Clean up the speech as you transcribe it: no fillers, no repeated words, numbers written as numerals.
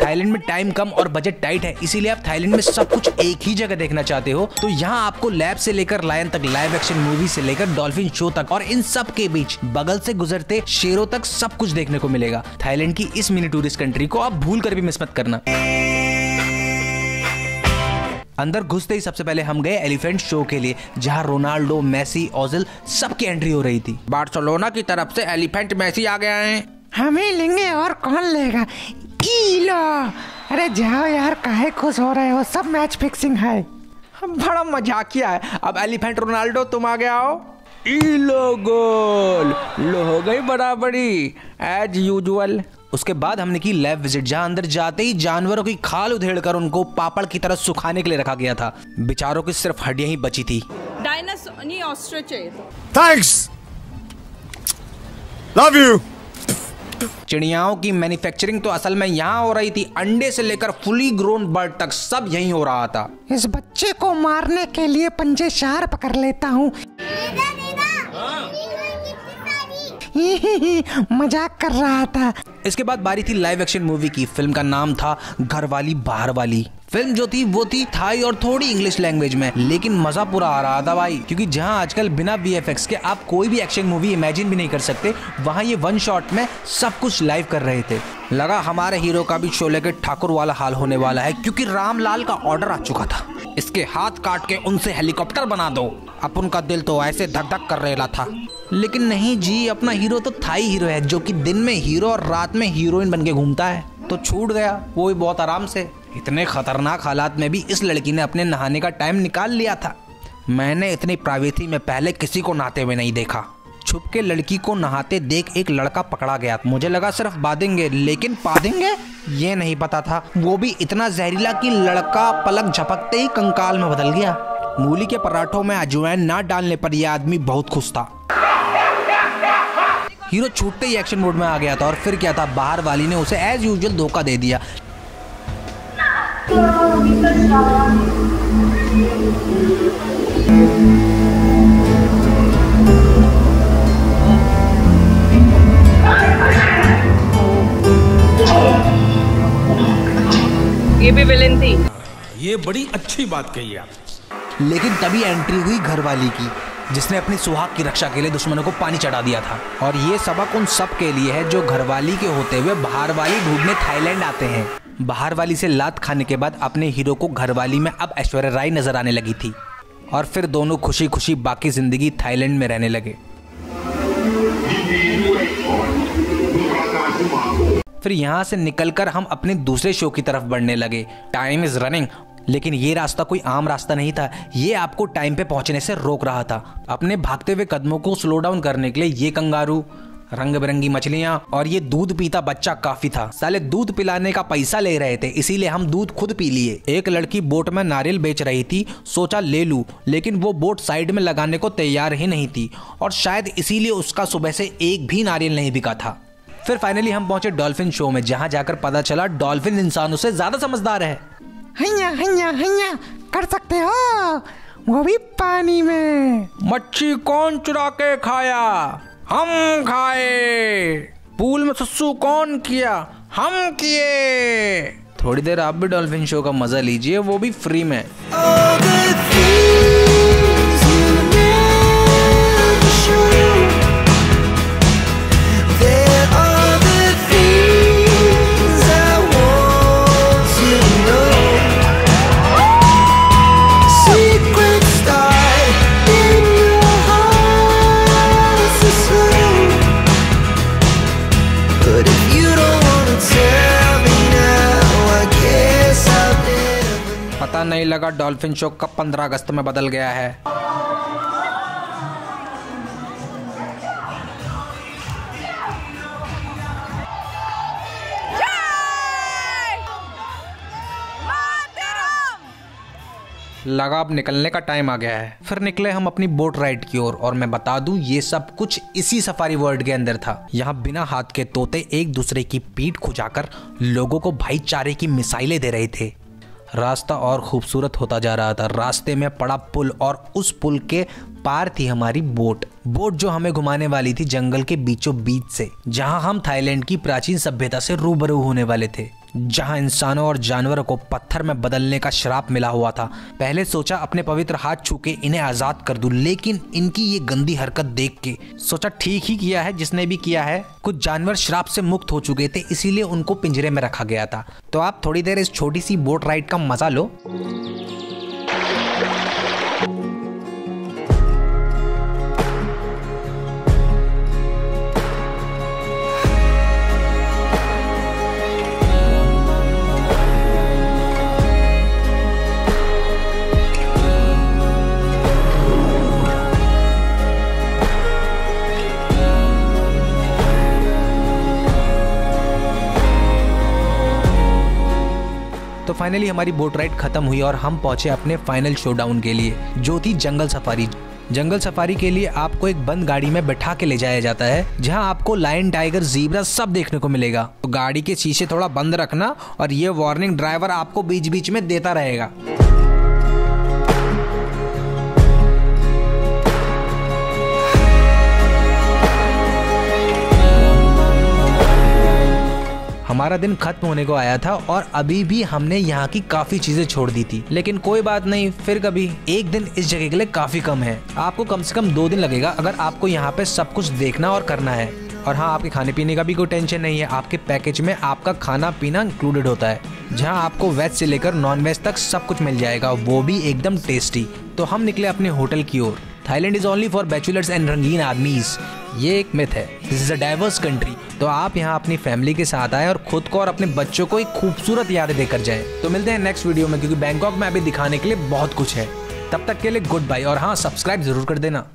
Thailand में time कम और budget tight है, इसीलिए आप थाईलैंड में सब कुछ एक ही जगह देखना चाहते हो तो यहाँ आपको लैब से लेकर लायन तक, लाइव एक्शन मूवी से लेकर डॉल्फिन शो तक और इन सब के बीच बगल से गुजरते शेरों तक सब कुछ देखने को मिलेगा। थाईलैंड की इस मिनी टूरिस्ट कंट्री को आप भूल कर भी मिस मत करना। अंदर घुसते ही सबसे पहले हम गए एलिफेंट शो के लिए, जहां रोनाल्डो, मेसी, ओजिल सबकी एंट्री हो रही थी। बार्सिलोना की तरफ से एलिफेंट मेसी आ गया है। हमें लेंगे और कौन लेगा? लो अरे जाओ यार, काहे खुश हो रहे हो, सब मैच फिक्सिंग है। बड़ा मजाकिया है। अब एलिफेंट रोनाल्डो तुम आ गया हो। लो गोल, लो हो गई बराबरी एज यूजुअल। उसके बाद हमने की लैब विजिट, जहां अंदर जाते ही जानवरों की खाल उधेड़कर उनको पापड़ की तरह सुखाने के लिए रखा गया था। बेचारों की सिर्फ हड्डियां ही बची थी। डायनासोर नहीं, ऑस्ट्रिच है। Thanks, love you. चिड़ियाओं की मैन्युफैक्चरिंग तो असल में यहाँ हो रही थी, अंडे से लेकर फुली ग्रोन बर्ड तक सब यहीं हो रहा था। इस बच्चे को मारने के लिए पंजे शार्प कर लेता हूँ। मजाक कर रहा था। इसके बाद बारी थी लाइव एक्शन मूवी की। फिल्म का नाम था घरवाली बाहर वाली। फिल्म जो थी वो थी थाई और थोड़ी इंग्लिश लैंग्वेज में, लेकिन मजा पूरा आ रहा था भाई, क्योंकि जहां आजकल बिना VFX के आप कोई भी एक्शन मूवी इमेजिन भी नहीं कर सकते, वहां ये वन शॉट में सब कुछ लाइव कर रहे थे। लगा हमारे हीरो का भी शोले के ठाकुर वाला हाल होने वाला है, क्योंकि रामलाल का ऑर्डर आ चुका था, इसके हाथ काट के उनसे हेलीकॉप्टर बना दो। अब उनका दिल तो ऐसे धक धक कर रहा था, लेकिन नहीं जी, अपना हीरो तो थाई हीरो है, जो कि दिन में हीरो और रात में हीरोइन बन के घूमता है, तो छूट गया वो भी बहुत आराम से। इतने खतरनाक हालात में भी इस लड़की ने अपने नहाने का टाइम निकाल लिया था। मैंने इतनी प्राइवेसी में पहले किसी को नहाते हुए नहीं देखा। छुप के लड़की को नहाते देख एक लड़का पकड़ा गया। मुझे लगा सिर्फ बांधेंगे, लेकिन पादेंगे ये नहीं पता था, वो भी इतना जहरीला कि लड़का पलक झपकते ही कंकाल में बदल गया। मूली के पराठों में अजवाइन ना डालने पर यह आदमी बहुत खुश था। हीरो छूटते ही एक्शन मोड में आ गया था, और फिर क्या था, बाहर वाली ने उसे एज यूजुअल धोखा दे दिया। ये भी विलेन थी। ये बड़ी अच्छी बात कही आप। लेकिन तभी एंट्री हुई घरवाली की, जिसने अपनी सुहाग की रक्षा के लिए दुश्मनों को पानी चढ़ा दिया था। और ये सबक उन सब के लिए है जो घरवाली के होते हुए बाहर वाली ढूंढने थाईलैंड आते हैं। बाहर वाली से लात खाने के बाद अपने हीरो को घरवाली में अब ऐश्वर्या राय नजर आने लगी थी, और फिर दोनों खुशी खुशी बाकी जिंदगी थाईलैंड में रहने लगे। फिर यहाँ से निकलकर हम अपने दूसरे शो की तरफ बढ़ने लगे। टाइम इज रनिंग, लेकिन ये रास्ता कोई आम रास्ता नहीं था, ये आपको टाइम पे पहुंचने से रोक रहा था। अपने भागते हुए कदमों को स्लो डाउन करने के लिए ये कंगारू, रंग बिरंगी मछलियां और ये दूध पीता बच्चा काफी था। साले दूध पिलाने का पैसा ले रहे थे, इसीलिए हम दूध खुद पी लिए। एक लड़की बोट में नारियल बेच रही थी, सोचा ले लूं, लेकिन वो बोट साइड में लगाने को तैयार ही नहीं थी, और शायद इसीलिए उसका सुबह से एक भी नारियल नहीं बिका था। फिर फाइनली हम पहुंचे डॉल्फिन शो में, जहां जाकर पता चला डॉल्फिन इंसानों से ज्यादा समझदार है। हैया हैया हैया कर सकते हो, वो भी पानी में। मच्छी कौन चुरा के खाया? हम खाए। पूल में सुसु कौन किया? हम किए। थोड़ी देर आप भी डॉल्फिन शो का मजा लीजिए, वो भी फ्री में। पता नहीं लगा डॉल्फिन शो कब 15 अगस्त में बदल गया है। लगा अब निकलने का टाइम आ गया है। फिर निकले हम अपनी बोट राइड की ओर, और मैं बता दूं ये सब कुछ इसी सफारी वर्ल्ड के अंदर था। यहाँ बिना हाथ के तोते एक दूसरे की पीठ खुजाकर लोगों को भाईचारे की मिसाइलें दे रहे थे। रास्ता और खूबसूरत होता जा रहा था। रास्ते में पड़ा पुल, और उस पुल के पार थी हमारी बोट जो हमें घुमाने वाली थी जंगल के बीचों बीच से, जहां हम थाईलैंड की प्राचीन सभ्यता से रूबरू होने वाले थे। जहां इंसानों और जानवरों को पत्थर में बदलने का श्राप मिला हुआ था। पहले सोचा अपने पवित्र हाथ छू के इन्हें आजाद कर दूं, लेकिन इनकी ये गंदी हरकत देख के सोचा ठीक ही किया है जिसने भी किया है। कुछ जानवर श्राप से मुक्त हो चुके थे, इसीलिए उनको पिंजरे में रखा गया था। तो आप थोड़ी देर इस छोटी सी बोट राइड का मजा लो। तो फाइनली हमारी बोट राइड खत्म हुई और हम पहुंचे अपने फाइनल शोडाउन के लिए, जो थी जंगल सफारी। जंगल सफारी के लिए आपको एक बंद गाड़ी में बैठा के ले जाया जाता है, जहां आपको लायन, टाइगर, ज़ीब्रा सब देखने को मिलेगा। तो गाड़ी के शीशे थोड़ा बंद रखना और ये वार्निंग ड्राइवर आपको बीच बीच में देता रहेगा। हमारा दिन खत्म होने को आया था और अभी भी हमने यहाँ की काफी चीजें छोड़ दी थी, लेकिन कोई बात नहीं, फिर कभी। एक दिन इस जगह के लिए काफी कम है, आपको कम से कम 2 दिन लगेगा अगर आपको यहाँ पे सब कुछ देखना और करना है। और हाँ, आपके खाने पीने का भी कोई टेंशन नहीं है, आपके पैकेज में आपका खाना पीना इंक्लूडेड होता है, जहाँ आपको वेज से लेकर नॉन वेज तक सब कुछ मिल जाएगा, वो भी एकदम टेस्टी। तो हम निकले अपने होटल की ओर। Thailand is only for bachelors and रंगीन आदमीज, ये एक मिथ है। This is a diverse country. तो आप यहाँ अपनी फैमिली के साथ आए और खुद को और अपने बच्चों को एक खूबसूरत यादें देकर जाएं। तो मिलते हैं नेक्स्ट वीडियो में, क्योंकि बैंकॉक में अभी दिखाने के लिए बहुत कुछ है। तब तक के लिए गुड बाय, और हाँ, सब्सक्राइब जरूर कर देना।